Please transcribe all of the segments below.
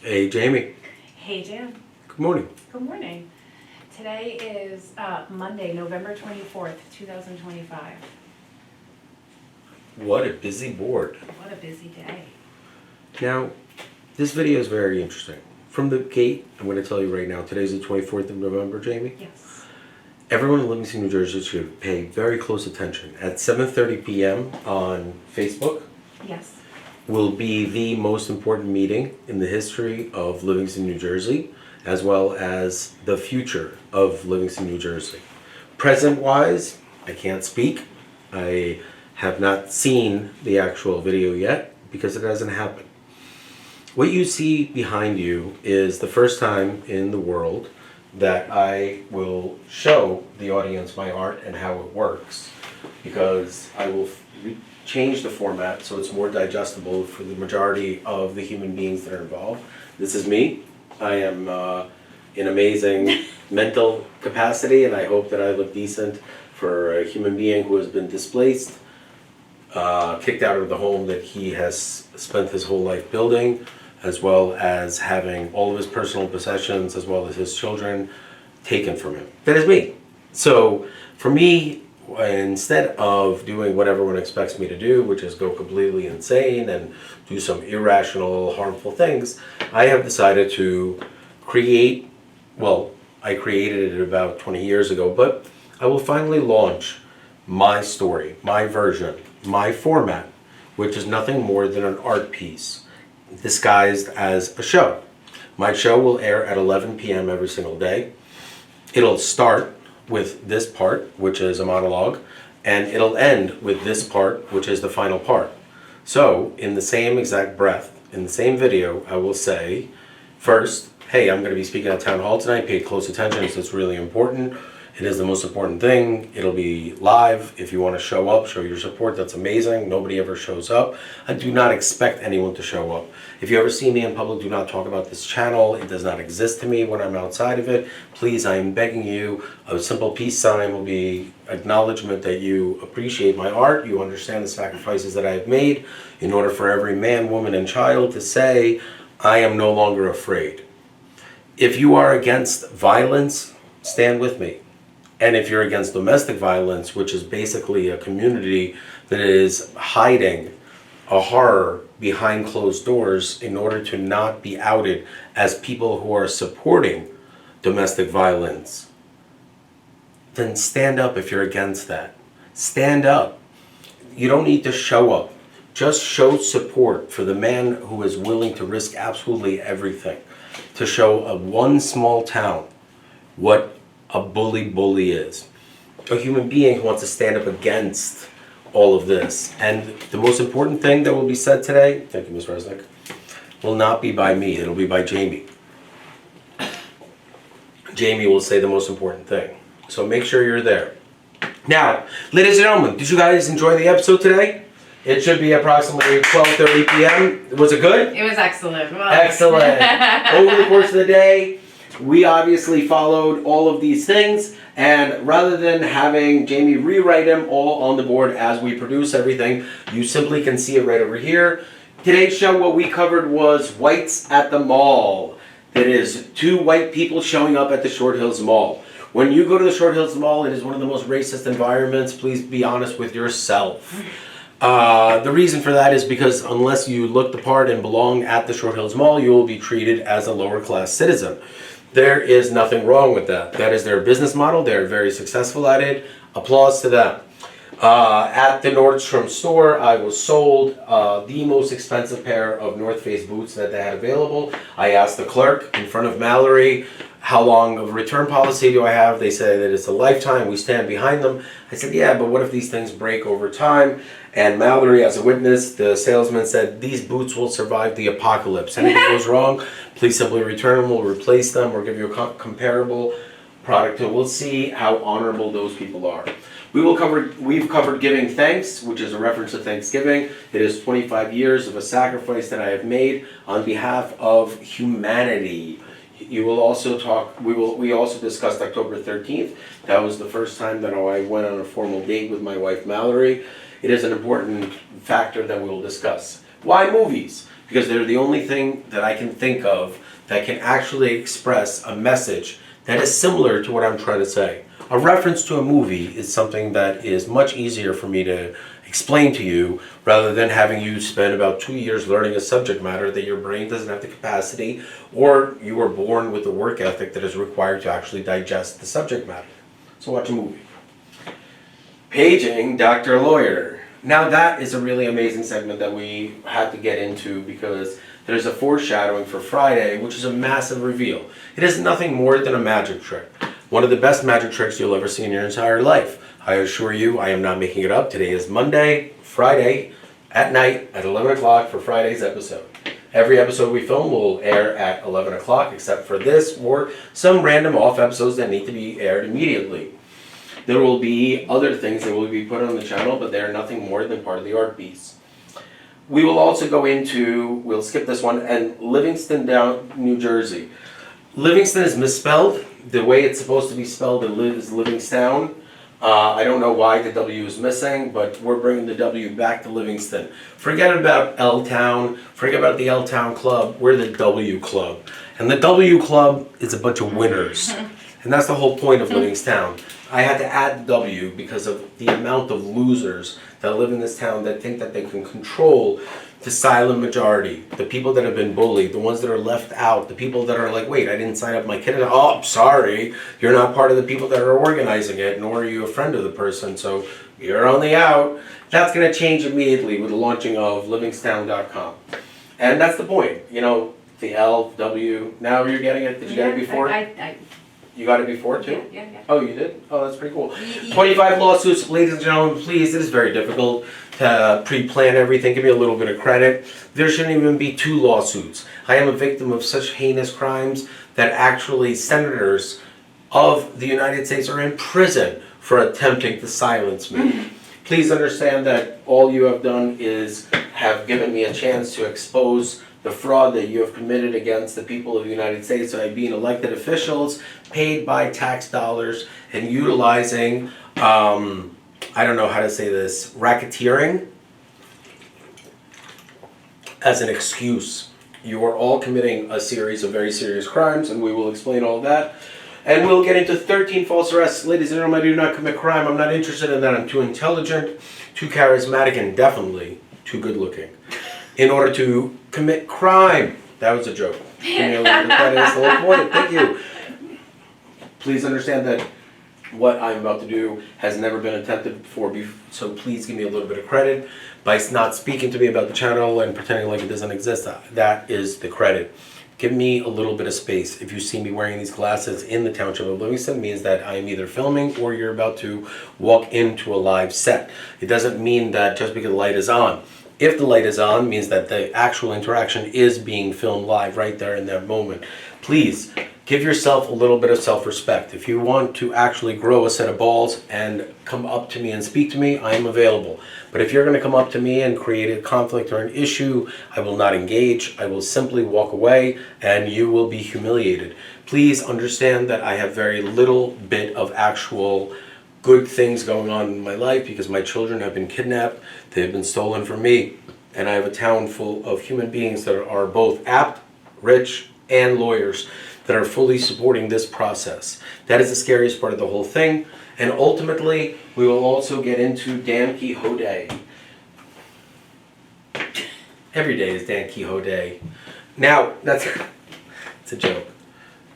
Hey, Jamie. Hey, Dan. Good morning. Good morning. Today is Monday, November 24th, 2025. What a busy board. What a busy day. Now, this video is very interesting. From the gate, I'm going to tell you right now, today's the 24th of November, Jamie. Yes. Everyone in Livingston, New Jersey should pay very close attention. At 7:30 p.m. on Facebook Yes. will be the most important meeting in the history of Livingston, New Jersey, as well as the future of Livingston, New Jersey. Present-wise, I can't speak. I have not seen the actual video yet because it hasn't happened. What you see behind you is the first time in the world that I will show the audience my art and how it works, because I will change the format so it's more digestible for the majority of the human beings that are involved. This is me. I am in amazing mental capacity, and I hope that I look decent for a human being who has been displaced, kicked out of the home that he has spent his whole life building, as well as having all of his personal possessions, as well as his children, taken from him. That is me. So for me, instead of doing what everyone expects me to do, which is go completely insane and do some irrational, harmful things, I have decided to create, well, I created it about 20 years ago, but I will finally launch my story, my version, my format, which is nothing more than an art piece disguised as a show. My show will air at 11 p.m. every single day. It'll start with this part, which is a monologue, and it'll end with this part, which is the final part. So, in the same exact breath, in the same video, I will say, first, hey, I'm going to be speaking at Town Hall tonight. Pay close attention, so it's really important. It is the most important thing. It'll be live. If you want to show up, show your support, that's amazing. Nobody ever shows up. I do not expect anyone to show up. If you ever see me in public, do not talk about this channel. It does not exist to me when I'm outside of it. Please, I am begging you, a simple peace sign will be acknowledgement that you appreciate my art, you understand the sacrifices that I have made in order for every man, woman, and child to say, I am no longer afraid. If you are against violence, stand with me. And if you're against domestic violence, which is basically a community that is hiding a horror behind closed doors in order to not be outed as people who are supporting domestic violence, then stand up if you're against that. Stand up. You don't need to show up. Just show support for the man who is willing to risk absolutely everything to show a one small town what a bully is. A human being who wants to stand up against all of this. And the most important thing that will be said today, thank you, Ms. Resnick, will not be by me, it'll be by Jamie. Jamie will say the most important thing. So make sure you're there. Now, ladies and gentlemen, did you guys enjoy the episode today? It should be approximately 12:30 p.m. Was it good? It was excellent. Well, Excellent. Over the course of the day, we obviously followed all of these things, and rather than having Jamie rewrite them all on the board as we produce everything, you simply can see it right over here. Today's show, what we covered was whites at the mall. That is, two white people showing up at the Short Hills Mall. When you go to the Short Hills Mall, it is one of the most racist environments. Please be honest with yourself. The reason for that is because unless you look the part and belong at the Short Hills Mall, you will be treated as a lower class citizen. There is nothing wrong with that. That is their business model. They're very successful at it. Applause to them. At the Nordstrom store, I was sold the most expensive pair of North Face boots that they had available. I asked the clerk in front of Mallory, how long of a return policy do I have? They say that it's a lifetime. We stand behind them. I said, yeah, but what if these things break over time? And Mallory, as a witness, the salesman said, these boots will survive the apocalypse. Anything goes wrong, please simply return them. We'll replace them or give you a comparable product. And we'll see how honorable those people are. We've covered giving thanks, which is a reference to Thanksgiving. It is 25 years of a sacrifice that I have made on behalf of humanity. You will also talk, we also discussed October 13th. That was the first time that I went on a formal date with my wife Mallory. It is an important factor that we will discuss. Why movies? because they're the only thing that I can think of that can actually express a message that is similar to what I'm trying to say. A reference to a movie is something that is much easier for me to explain to you rather than having you spend about 2 years learning a subject matter that your brain doesn't have the capacity, or you were born with the work ethic that is required to actually digest the subject matter. So watch a movie. Paging Dr. Lawyer. Now that is a really amazing segment that we had to get into because there's a foreshadowing for Friday, which is a massive reveal. It is nothing more than a magic trick. One of the best magic tricks you'll ever see in your entire life. I assure you, I am not making it up. Today is Monday, Friday, at night at 11 o'clock for Friday's episode. Every episode we film will air at 11 o'clock except for this or some random off episodes that need to be aired immediately. There will be other things that will be put on the channel, but they are nothing more than part of the art piece. We will also go into, we'll skip this one, and Livingston, New Jersey. Livingston is misspelled. The way it's supposed to be spelled is Livingstown. I don't know why the W is missing, but we're bringing the W back to Livingston. Forget about L-Town, forget about the L-Town Club, we're the W Club. And the W Club is a bunch of winners. And that's the whole point of Livingstown. I had to add the W because of the amount of losers that live in this town that think that they can control the silent majority, the people that have been bullied, the ones that are left out, the people that are like, wait, I didn't sign up my kid. Oh, I'm sorry, you're not part of the people that are organizing it, nor are you a friend of the person, so you're on the out. That's going to change immediately with the launching of livingstown.com. And that's the point, you know, the L, W, now you're getting it. Did you get it before? You got it before too? Yeah. Oh, you did? Oh, that's pretty cool. 25 lawsuits, ladies and gentlemen, please. It is very difficult to pre-plan everything. Give me a little bit of credit. There shouldn't even be 2 lawsuits. I am a victim of such heinous crimes that actually senators of the United States are in prison for attempting to silence me. Please understand that all you have done is have given me a chance to expose the fraud that you have committed against the people of the United States by being elected officials, paid by tax dollars, and utilizing, I don't know how to say this, racketeering as an excuse. You are all committing a series of very serious crimes, and we will explain all that. And we'll get into 13 false arrests. Ladies and gentlemen, I do not commit crime. I'm not interested in that. I'm too intelligent, too charismatic, and definitely too good looking in order to commit crime. That was a joke. Give me a little bit of credit. That's the whole point. Thank you. Please understand that what I'm about to do has never been attempted before, so please give me a little bit of credit by not speaking to me about the channel and pretending like it doesn't exist. That is the credit. Give me a little bit of space. If you see me wearing these glasses in the township of Livingston, it means that I am either filming or you're about to walk into a live set. It doesn't mean that just because the light is on. If the light is on, it means that the actual interaction is being filmed live right there in that moment. Please, give yourself a little bit of self-respect. If you want to actually grow a set of balls and come up to me and speak to me, I am available. But if you're going to come up to me and create a conflict or an issue, I will not engage. I will simply walk away and you will be humiliated. Please understand that I have very little bit of actual good things going on in my life because my children have been kidnapped, they have been stolen from me, and I have a town full of human beings that are both apt, rich, and lawyers that are fully supporting this process. That is the scariest part of the whole thing, and ultimately, we will also get into Dan Quixote. Every day is Dan Quixote. Now, it's a joke.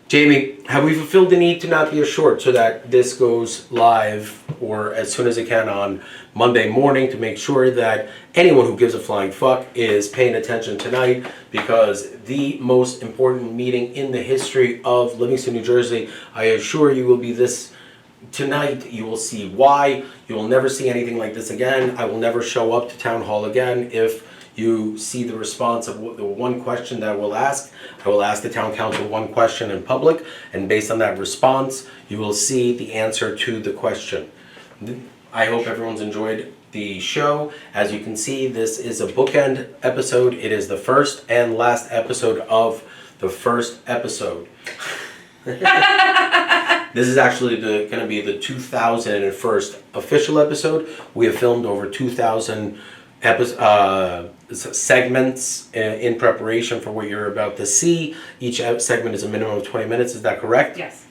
Jamie, have we fulfilled the need to not be a short so that this goes live or as soon as it can on Monday morning to make sure that anyone who gives a flying fuck is paying attention tonight, because the most important meeting in the history of Livingston, New Jersey, I assure you, will be this tonight. You will see why. You will never see anything like this again. I will never show up to town hall again if you see the response of the one question that I will ask. I will ask the town council one question in public, and based on that response, you will see the answer to the question. I hope everyone's enjoyed the show. As you can see, this is a bookend episode. It is the first and last episode of the first episode. This is actually going to be the 2001st official episode. We have filmed over 2,000 segments in preparation for what you're about to see. Each segment is a minimum of 20 minutes. Is that correct? Yes.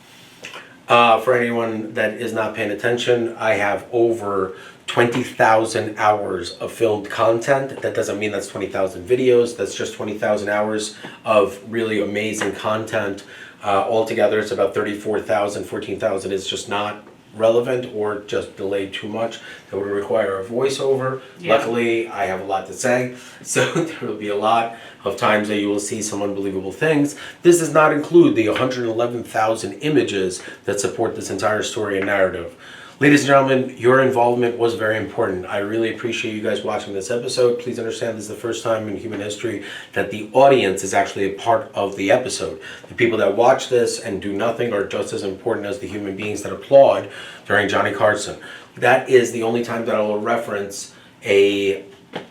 For anyone that is not paying attention, I have over 20,000 hours of filmed content. That doesn't mean that's 20,000 videos. That's just 20,000 hours of really amazing content. Altogether, it's about 34,000, 14,000 is just not relevant or just delayed too much. That would require a voiceover. Yeah. Luckily, I have a lot to say, so there will be a lot of times that you will see some unbelievable things. This does not include the 111,000 images that support this entire story and narrative. Ladies and gentlemen, your involvement was very important. I really appreciate you guys watching this episode. Please understand this is the first time in human history that the audience is actually a part of the episode. The people that watch this and do nothing are just as important as the human beings that applaud during Johnny Carson. That is the only time that I will reference a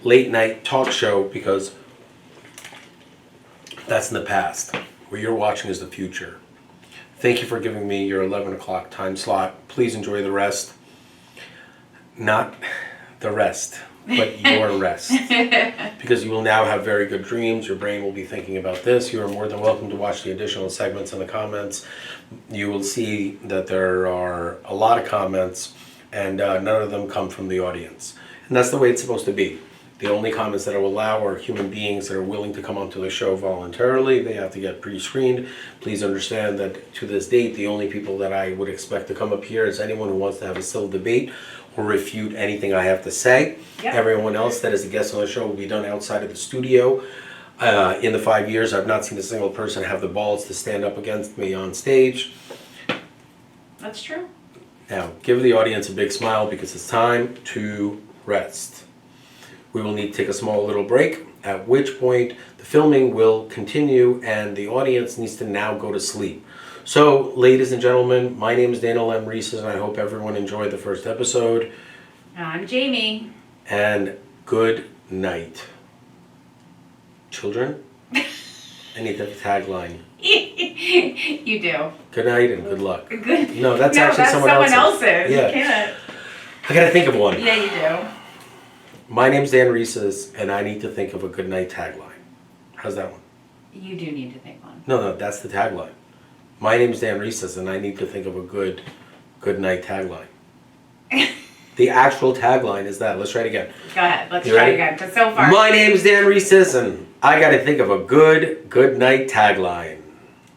late night talk show, because that's in the past. What you're watching is the future. Thank you for giving me your 11 o'clock time slot. Please enjoy the rest. Not the rest, but your rest. Because you will now have very good dreams. Your brain will be thinking about this. You are more than welcome to watch the additional segments in the comments. You will see that there are a lot of comments, and none of them come from the audience. And that's the way it's supposed to be. The only comments that I will allow are human beings that are willing to come onto the show voluntarily. They have to get pre-screened. Please understand that to this date, the only people that I would expect to come up here is anyone who wants to have a civil debate or refute anything I have to say. Yep. Everyone else that is a guest on the show will be done outside of the studio. In the 5 years, I've not seen a single person have the balls to stand up against me on stage. That's true. Now, give the audience a big smile, because it's time to rest. We will need to take a small little break, at which point the filming will continue and the audience needs to now go to sleep. So, ladies and gentlemen, my name is Daniel M. Reeses, and I hope everyone enjoyed the first episode. I'm Jamie. And good night. Children, I need the tagline. You do. Good night and good luck. Good. No, that's actually someone else's. Yeah. Yeah. You can't. I gotta think of one. Yeah, you do. My name's Dan Reeses, and I need to think of a good night tagline. How's that one? You do need to think one. No, that's the tagline. My name's Dan Reeses, and I need to think of a good night tagline. The actual tagline is that. Let's try it again. Go ahead. Let's You try ready? it again. Because so far. My name's Dan Reeses, and I gotta think of a good night tagline.